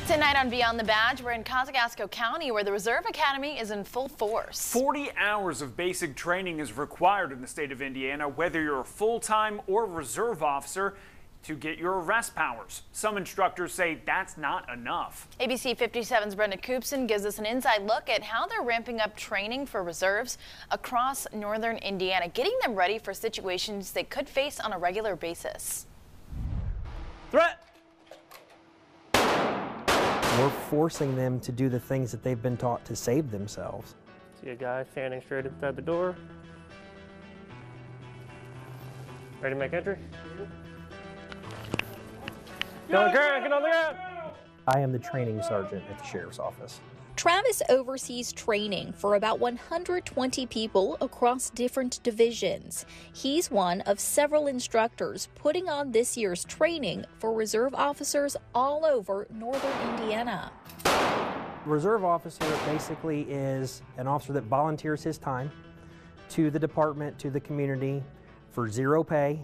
Tonight on Beyond the Badge, we're in Kosciusko County, where the Reserve Academy is in full force. 40 hours of basic training is required in the state of Indiana, whether you're a full-time or reserve officer, to get your arrest powers. Some instructors say that's not enough. ABC 57's Brenda Koopson gives us an inside look at how they're ramping up training for reserves across northern Indiana, getting them ready for situations they could face on a regular basis. Threat! We're forcing them to do the things that they've been taught to save themselves. See a guy standing straight outside the door. Ready to make entry? Get on the ground, get on the ground! I am the training sergeant at the sheriff's office. Travis oversees training for about 120 people across different divisions. He's one of several instructors putting on this year's training for reserve officers all over northern Indiana. Reserve officer basically is an officer that volunteers his time to the department, to the community for zero pay.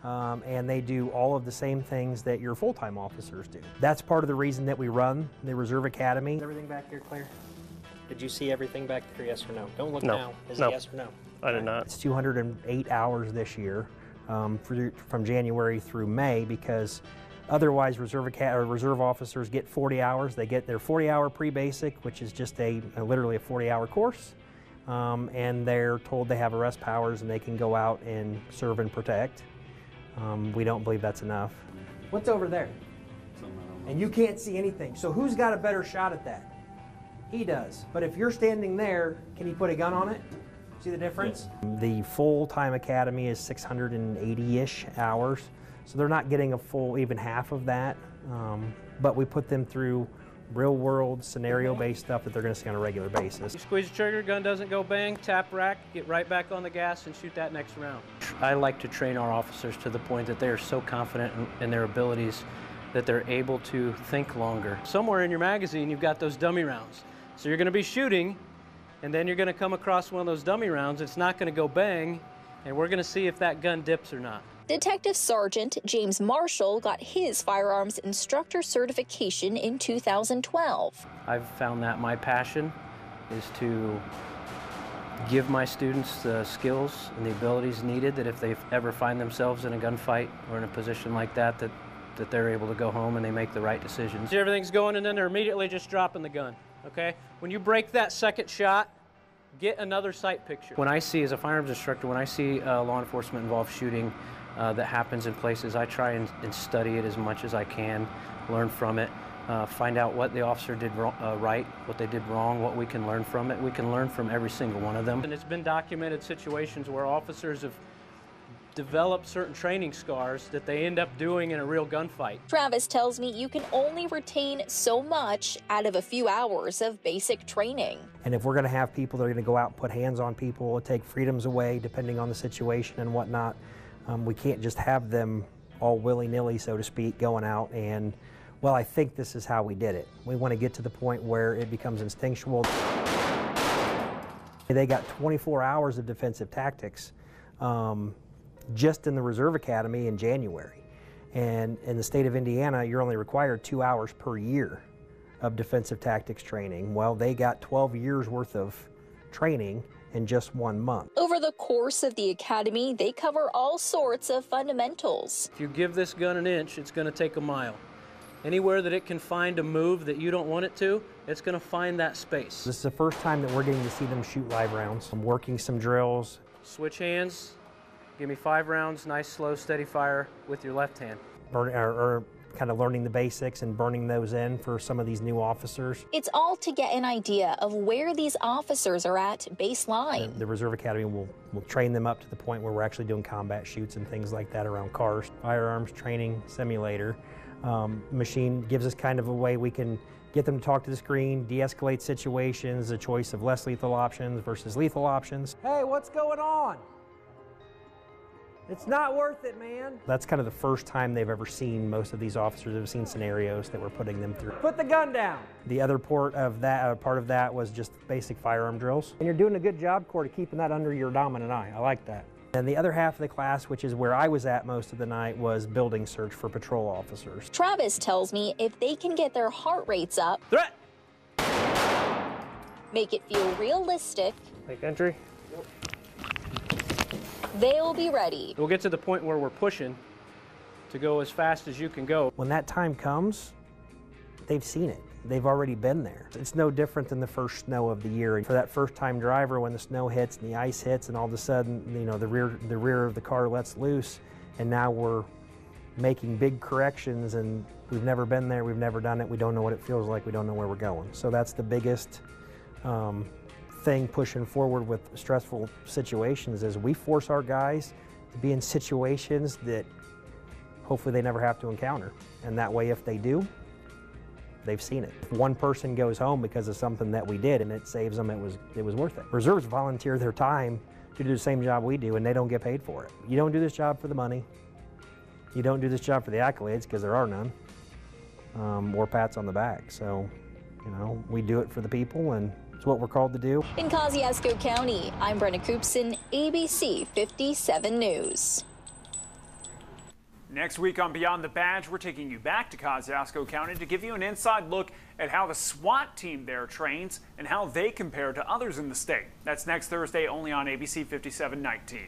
And they do all of the same things that your full-time officers do. That's part of the reason that we run the Reserve Academy. Is everything back here clear? Did you see everything back there, yes or no? Don't look now. Is it yes or no? I did not. It's 208 hours this year from January through May, because otherwise reserve officers get 40 hours. They get their 40-hour pre-basic, which is just literally a 40-hour course. And they're told they have arrest powers and they can go out and serve and protect. We don't believe that's enough. What's over there? And you can't see anything. So who's got a better shot at that? He does. But if you're standing there, can he put a gun on it? See the difference? Yes. The full-time academy is 680-ish hours. So they're not getting a full even half of that. But we put them through real-world, scenario-based stuff that they're going to see on a regular basis. You squeeze the trigger, gun doesn't go bang, tap rack, get right back on the gas and shoot that next round. I like to train our officers to the point that they are so confident in their abilities that they're able to think longer. Somewhere in your magazine you've got those dummy rounds. So you're going to be shooting and then you're going to come across one of those dummy rounds. It's not going to go bang, and we're going to see if that gun dips or not. Detective Sergeant James Marshall got his firearms instructor certification in 2012. I've found that my passion is to give my students the skills and the abilities needed that if they ever find themselves in a gunfight or in a position like that, that they're able to go home and they make the right decisions. See, everything's going and then they're immediately just dropping the gun, okay? When you break that second shot, get another sight picture. When I see, as a firearms instructor, when I see law enforcement involved shooting that happens in places, I try and study it as much as I can, learn from it, find out what the officer did right, what they did wrong, what we can learn from it. We can learn from every single one of them. And it's been documented situations where officers have developed certain training scars that they end up doing in a real gunfight. Travis tells me you can only retain so much out of a few hours of basic training. And if we're going to have people that are going to go out and put hands on people, take freedoms away depending on the situation and whatnot, we can't just have them all willy-nilly, so to speak, going out and, well, I think this is how we did it. We want to get to the point where it becomes instinctual. They got 24 hours of defensive tactics just in the Reserve Academy in January. And in the state of Indiana, you're only required 2 hours per year of defensive tactics training. Well, they got 12 years worth of training in just 1 month. Over the course of the academy, they cover all sorts of fundamentals. If you give this gun an inch, it's going to take a mile. Anywhere that it can find a move that you don't want it to, it's going to find that space. This is the first time that we're getting to see them shoot live rounds. I'm working some drills. Switch hands, give me 5 rounds, nice, slow, steady fire with your left hand. Or kind of learning the basics and burning those in for some of these new officers. It's all to get an idea of where these officers are at baseline. The Reserve Academy will train them up to the point where we're actually doing combat shoots and things like that around cars. Firearms training simulator. Machine gives us kind of a way we can get them to talk to the screen, de-escalate situations, a choice of less lethal options versus lethal options. Hey, what's going on? It's not worth it, man. That's kind of the first time they've ever seen, most of these officers have seen scenarios that we're putting them through. Put the gun down. The other part of that was just basic firearm drills. And you're doing a good job, Corey, keeping that under your dominant eye. I like that. And the other half of the class, which is where I was at most of the night, was building search for patrol officers. Travis tells me if they can get their heart rates up, Threat! make it feel realistic, Make entry. they'll be ready. We'll get to the point where we're pushing to go as fast as you can go. When that time comes, they've seen it. They've already been there. It's no different than the first snow of the year. For that first-time driver, when the snow hits and the ice hits and all of a sudden, you know, the rear of the car lets loose, and now we're making big corrections, and we've never been there, we've never done it, we don't know what it feels like, we don't know where we're going. So that's the biggest thing pushing forward with stressful situations, is we force our guys to be in situations that hopefully they never have to encounter. And that way, if they do, they've seen it. If one person goes home because of something that we did and it saves them, it was worth it. Reserves volunteer their time to do the same job we do, and they don't get paid for it. You don't do this job for the money. You don't do this job for the accolades, because there are none, or pats on the back. So, you know, we do it for the people, and it's what we're called to do. In Kosciusko County, I'm Brenna Koopson, ABC 57 News. Next week on Beyond the Badge, we're taking you back to Kosciusko County to give you an inside look at how the SWAT team there trains and how they compare to others in the state. That's next Thursday, only on ABC 57 19.